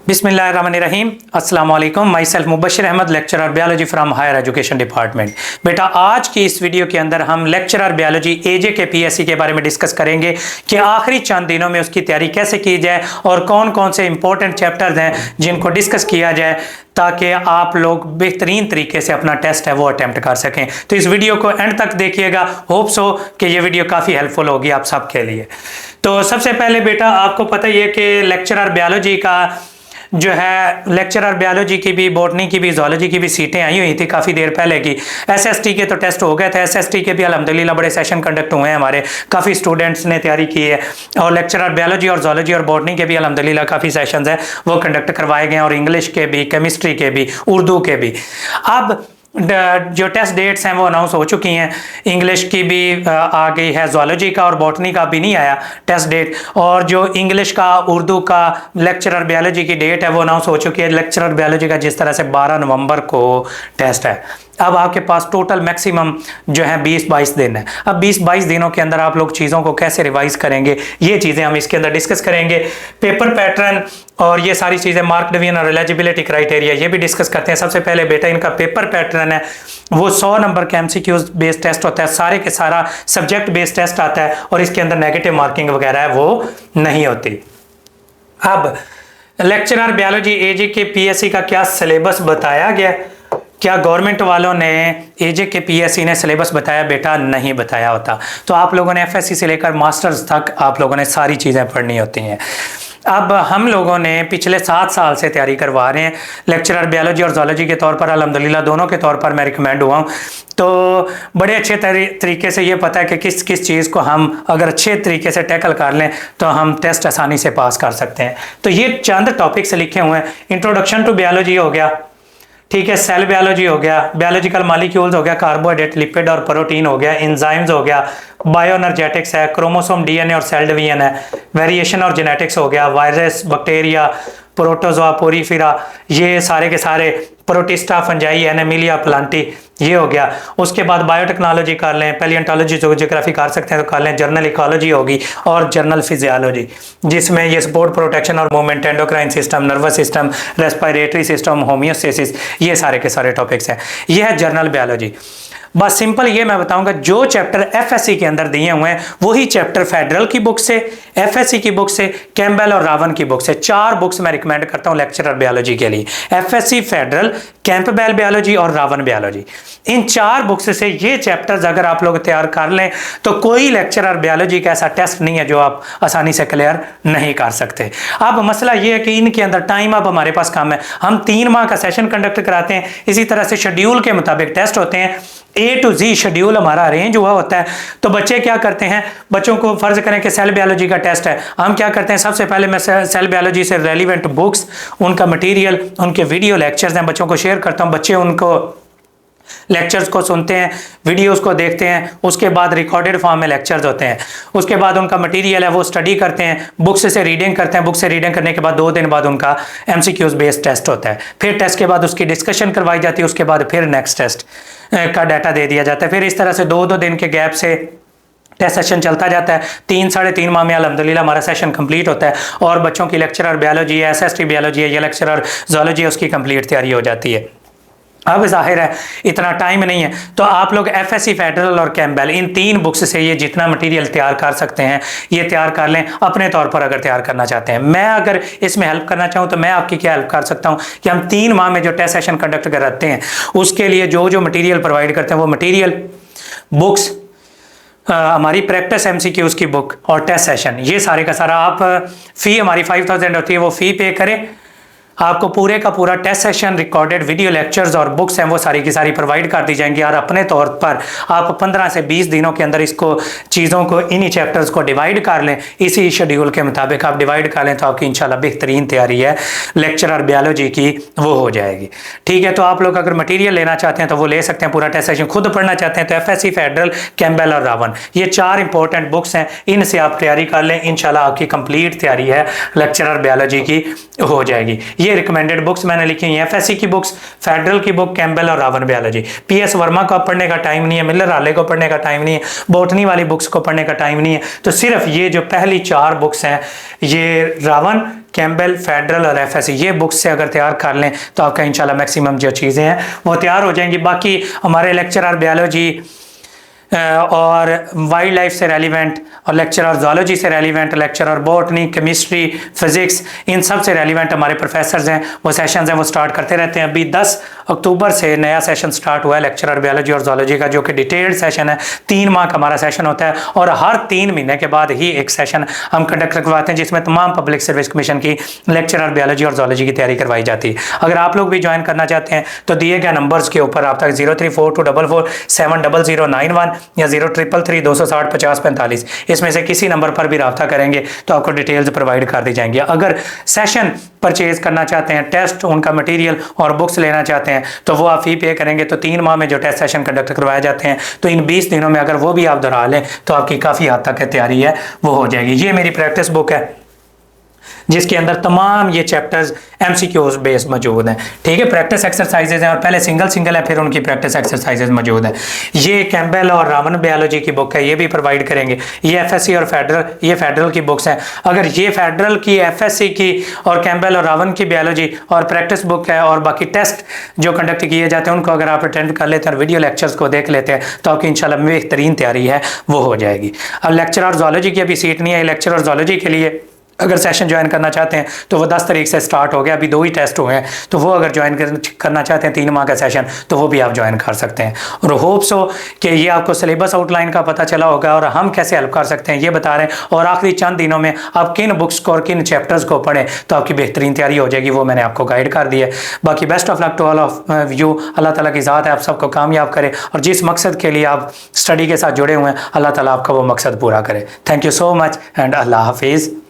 बिस्मिल्लाहिर्रहमानिर्रहीम अस्सलाम वालेकुम। Myself Mubashir Ahmad, lecturer biology from higher education department. बेटा आज की इस वीडियो के अंदर हम लेक्चरर बायोलॉजी एजे के पीएससी के बारे में डिस्कस करेंगे कि आखिरी चंद दिनों में उसकी तैयारी कैसे की जाए और कौन कौन से इंपॉर्टेंट चैप्टर्स हैं जिनको डिस्कस किया जाए ताकि आप लोग बेहतरीन तरीके से अपना टेस्ट है वो अटेम्प्ट कर सकें। तो इस वीडियो को एंड तक देखिएगा, होप्स हो कि ये वीडियो काफ़ी हेल्पफुल होगी आप सबके लिए। तो सबसे पहले बेटा आपको पता ही है कि लेक्चरर बायोलॉजी का जो है लेक्चरर बायोलॉजी की भी, बॉटनी की भी, जूलॉजी की भी सीटें आई हुई थी काफ़ी देर पहले की। एसएसटी के तो टेस्ट हो गए थे, एसएसटी के भी अल्हम्दुलिल्लाह बड़े सेशन कंडक्ट हुए हैं, हमारे काफ़ी स्टूडेंट्स ने तैयारी की है। और लेक्चरर बायोलॉजी और जूलॉजी और बॉटनी के भी अल्हम्दुलिल्लाह काफ़ी सेशंस हैं वो कंडक्ट करवाए गए हैं, और इंग्लिश के भी, केमिस्ट्री के भी, उर्दू के भी। अब जो टेस्ट डेट्स हैं वो अनाउंस हो चुकी हैं। इंग्लिश की भी आ गई है, जूलॉजी का और बॉटनी का भी नहीं आया टेस्ट डेट, और जो इंग्लिश का, उर्दू का, लेक्चरर बायोलॉजी की डेट है वो अनाउंस हो चुकी है। लेक्चरर बायोलॉजी का जिस तरह से 12 नवंबर को टेस्ट है। अब आपके पास टोटल मैक्सिमम जो है 20-22 दिन है। अब 20-22 दिनों के अंदर आप लोग चीज़ों को कैसे रिवाइज करेंगे, ये चीज़ें हम इसके अंदर डिस्कस करेंगे। पेपर पैटर्न और ये सारी चीज़ें, मार्क डिवीजन और एलिजिबिलिटी क्राइटेरिया, ये भी डिस्कस करते हैं। सबसे पहले बेटा इनका पेपर पैटर्न है वो 100 नंबर का एमसीक्यूज बेस्ड टेस्ट होता है, सारे के सारा सब्जेक्ट बेस्ड टेस्ट आता है, और इसके अंदर नेगेटिव मार्किंग वगैरह है वो नहीं होती। अब लेक्चरर बायोलॉजी एजे के पीएससी का क्या सिलेबस बताया गया, क्या गवर्नमेंट वालों ने एजे के पीएससी ने सिलेबस बताया? बेटा नहीं बताया होता। तो आप लोगों ने एफएससी से लेकर मास्टर्स तक आप लोगों ने सारी चीज़ें पढ़नी होती हैं। अब हम लोगों ने पिछले 7 साल से तैयारी करवा रहे हैं लेक्चरर बायोलॉजी और जूलॉजी के तौर पर, अल्हम्दुलिल्लाह दोनों के तौर पर मैं रिकमेंड हुआ हूँ। तो बड़े अच्छे तरीके से ये पता है कि किस किस चीज़ को हम अगर अच्छे तरीके से टैकल कर लें तो हम टेस्ट आसानी से पास कर सकते हैं। तो ये चंद टॉपिक्स लिखे हुए हैं। इंट्रोडक्शन टू बायोलॉजी हो गया, ठीक है, सेल बायोलॉजी हो गया, बायोलॉजिकल मॉलिक्यूल्स हो गया, कार्बोहाइड्रेट, लिपिड और प्रोटीन हो गया, एंजाइम्स हो गया, बायोएनर्जेटिक्स है, क्रोमोसोम, डीएनए और सेल डिवीजन है, वेरिएशन और जेनेटिक्स हो गया, वायरस, बैक्टीरिया, प्रोटोजोआ, पोरीफेरा, ये सारे के सारे, प्रोटिस्टा, फंजाई, एनेमिलिया, प्लांटी, ये हो गया। उसके बाद बायोटेक्नोलॉजी कर लें, पैलियोंटोलॉजी जो ज्योग्राफी कर सकते हैं तो कर लें, जर्नल इकोलॉजी होगी, और जर्नल फिजियोलॉजी जिसमें ये सपोर्ट, प्रोटेक्शन और movement, endocrine system, nervous system, respiratory system, homeostasis, ये सारे के सारे टॉपिक्स हैं। ये है जर्नल बायोलॉजी। बस सिंपल ये मैं बताऊंगा, जो चैप्टर एफएससी के अंदर दिए हुए हैं वही चैप्टर फेडरल की बुक से, एफएससी की बुक से, कैम्बेल और रावन की बुक से, 4 बुक्स मैं रिकमेंड करता हूं लेक्चरर बायोलॉजी के लिए। एफएससी, फेडरल, कैंपबेल बायोलॉजी और रावन बायोलॉजी, इन 4 बुक्स से ये चैप्टर्स अगर आप लोग तैयार कर लें तो कोई लेक्चरर बायोलॉजी का ऐसा टेस्ट नहीं है जो आप आसानी से क्लियर नहीं कर सकते। अब मसला ये है कि इनके अंदर टाइम अब हमारे पास कम है। हम 3 माह का सेशन कंडक्ट कराते हैं, इसी तरह से शेड्यूल के मुताबिक टेस्ट होते हैं, A to Z शेड्यूल हमारा अरेंज हुआ होता है। तो बच्चे क्या करते हैं, बच्चों को फर्ज करें कि सेल बायोलॉजी का टेस्ट है, हम क्या करते हैं, सबसे पहले मैं सेल बायोलॉजी से रेलिवेंट बुक्स, उनका मटेरियल, उनके वीडियो लेक्चर्स हैं, बच्चों को शेयर करता हूं। बच्चे उनको लेक्चर्स को सुनते हैं, वीडियोस को देखते हैं, उसके बाद रिकॉर्डेड फॉर्म में लेक्चर्स होते हैं, उसके बाद उनका मटेरियल है वो स्टडी करते हैं, बुक्स से रीडिंग करते हैं, बुक से रीडिंग करने के बाद 2 दिन बाद उनका एमसीक्यूज बेस्ड टेस्ट होता है, फिर टेस्ट के बाद उसकी डिस्कशन करवाई जाती है, उसके बाद फिर नेक्स्ट टेस्ट का डाटा दे दिया जाता है। फिर इस तरह से 2-2 दिन के गैप से टेस्ट सेशन चलता जाता है। 3-3.5 माह में अल्हम्दुलिल्लाह हमारा सेशन कंप्लीट होता है, और बच्चों की लेक्चरर बायोलॉजी है, एसएसटी बायोलॉजी है, या लेक्चरर जूलॉजी है, उसकी कंप्लीट तैयारी हो जाती है। अब जाहिर है इतना टाइम नहीं है, तो आप लोग एफएससी, फेडरल और कैम्बेल, इन 3 बुक्स से ये जितना मटेरियल तैयार कर सकते हैं ये तैयार कर लें अपने तौर पर अगर तैयार करना चाहते हैं। मैं अगर इसमें हेल्प करना चाहूँ तो मैं आपकी क्या हेल्प कर सकता हूँ कि हम 3 माह में जो टेस्ट सेशन कंडक्ट कराते हैं उसके लिए जो जो मटीरियल प्रोवाइड करते हैं वो मटीरियल, बुक्स, हमारी प्रैक्टिस एमसीक्यूज की बुक और टेस्ट सेशन, ये सारे का सारा, आप फ़ी हमारी 5000 होती है वो फ़ी पे करें, आपको पूरे का पूरा test session, recorded video lectures और बुक्स हैं वो सारी की सारी प्रोवाइड कर दी जाएंगी, और अपने तौर पर आप 15 से 20 दिनों के अंदर इसको, चीज़ों को, इन्हीं चैप्टर्स को डिवाइड कर लें, इसी शेड्यूल के मुताबिक आप डिवाइड कर लें तो आपकी इंशाल्लाह बेहतरीन तैयारी है लेक्चरर बायोलॉजी की वो हो जाएगी। ठीक है, तो आप लोग अगर मटीरियल लेना चाहते हैं तो वो ले सकते हैं, पूरा टेस्ट सेशन खुद पढ़ना चाहते हैं तो एफएससी, फेडरल, कैम्बेल और रावन, ये 4 इंपॉर्टेंट बुक्स हैं, इनसे आप तैयारी कर लें, इंशाल्लाह आपकी कंप्लीट तैयारी है लेक्चरर बायोलॉजी की हो जाएगी। ये रिकमेंडेड बुक्स मैंने लिखी हैं, एफएससी की बुक्स, फेडरल की बुक, कैम्बेल और रावण बायोलॉजी। पीएस वर्मा को पढ़ने का टाइम नहीं है, मिलर हाले को पढ़ने का टाइम नहीं है, बॉटनी वाली बुक्स को पढ़ने का टाइम नहीं है, तो सिर्फ ये जो पहली 4 बुक्स हैं, ये रावण, कैम्बेल, फेडरल और एफएससी, ये बुक्स से अगर तैयार कर लें तो आपका इंशाल्लाह मैक्सिमम जो चीज़ें हैं वो तैयार हो जाएंगी। बाकी हमारे लेक्चरर बायोलॉजी और वाइल्ड लाइफ से रेलिवेंट और लेक्चरर ज़ूलॉजी से relevant, lecturer botany, chemistry, physics, इन सब से रेलिवेंट हमारे प्रोफेसर्स हैं, वो सेशंस हैं वो स्टार्ट करते रहते हैं। अभी 10 अक्टूबर से नया सेशन स्टार्ट हुआ है लेक्चरर बायोलॉजी और ज़ूलॉजी का, जो कि डिटेल्ड सेशन है। 3 माह का हमारा सेशन होता है और हर 3 महीने के बाद ही एक सेशन हम कंडक्ट करवाते हैं जिसमें तमाम पब्लिक सर्विस कमीशन की लेक्चरर बायोलॉजी और ज़ूलॉजी की तैयारी करवाई जाती है। अगर आप लोग भी ज्वाइन करना चाहते हैं तो दिए गए नंबर्स के ऊपर आप तक 0342447091 या 0333-260-50-45 इसमें से किसी नंबर पर भी रब्ता करेंगे तो आपको डिटेल्स प्रोवाइड कर दी जाएंगी। अगर सेशन परचेज करना चाहते हैं, टेस्ट, उनका मटेरियल और बुक्स लेना चाहते हैं तो वो आप फी पे करेंगे, तो 3 माह में जो टेस्ट सेशन कंडक्ट करवाए जाते हैं तो इन 20 दिनों में अगर वो भी आप दोहरा लें तो आपकी काफ़ी हद तक तैयारी है वो हो जाएगी। ये मेरी प्रैक्टिस बुक है जिसके अंदर तमाम ये चैप्टर्स एमसीक्यूज बेस्ड मौजूद हैं, ठीक है। प्रैक्टिस एक्सरसाइजेज हैं और पहले सिंगल है फिर उनकी प्रैक्टिस एक्सरसाइजेज मौजूद है। ये कैम्बेल और रावण बायोलॉजी की बुक है, ये भी प्रोवाइड करेंगे। ये एफएससी और फेडरल, ये फेडरल की बुक्स हैं। अगर ये फेडरल की, एफएससी की और कैम्बेल और रावण की बायोलॉजी और प्रैक्टिस बुक है और बाकी टेस्ट जो कंडक्ट किए जाते हैं उनको अगर आप अटेंड कर लेते हैं और वीडियो लेक्चर्स को देख लेते हैं तो आपकी इंशाल्लाह बेहतरीन तैयारी है वो हो जाएगी। अब लेक्चरर ज़ूलॉजी की अभी सीट नहीं है, लेक्चरर ज़ूलॉजी के लिए अगर सेशन ज्वाइन करना चाहते हैं तो वो 10 तारीख से स्टार्ट हो गया, अभी 2 ही टेस्ट हुए हैं, तो वो अगर ज्वाइन करना चाहते हैं 3 माह का सेशन तो वो भी आप ज्वाइन कर सकते हैं। और होप्स हो कि ये आपको सिलेबस आउटलाइन का पता चला होगा और हम कैसे हेल्प कर सकते हैं ये बता रहे हैं, और आखिरी चंद दिनों में आप किन बुक्स को और किन चैप्टर्स को पढ़ें तो आपकी बेहतरीन तैयारी हो जाएगी, वो मैंने आपको गाइड कर दिया है। बाकी best of luck to all of you. अल्लाह ताला की ज़ात है आप सबको कामयाब करे और जिस मकसद के लिए आप स्टडी के साथ जुड़े हुए हैं अल्लाह ताला आपका वो मकसद पूरा करे। Thank you so much and अल्लाह हाफिज़।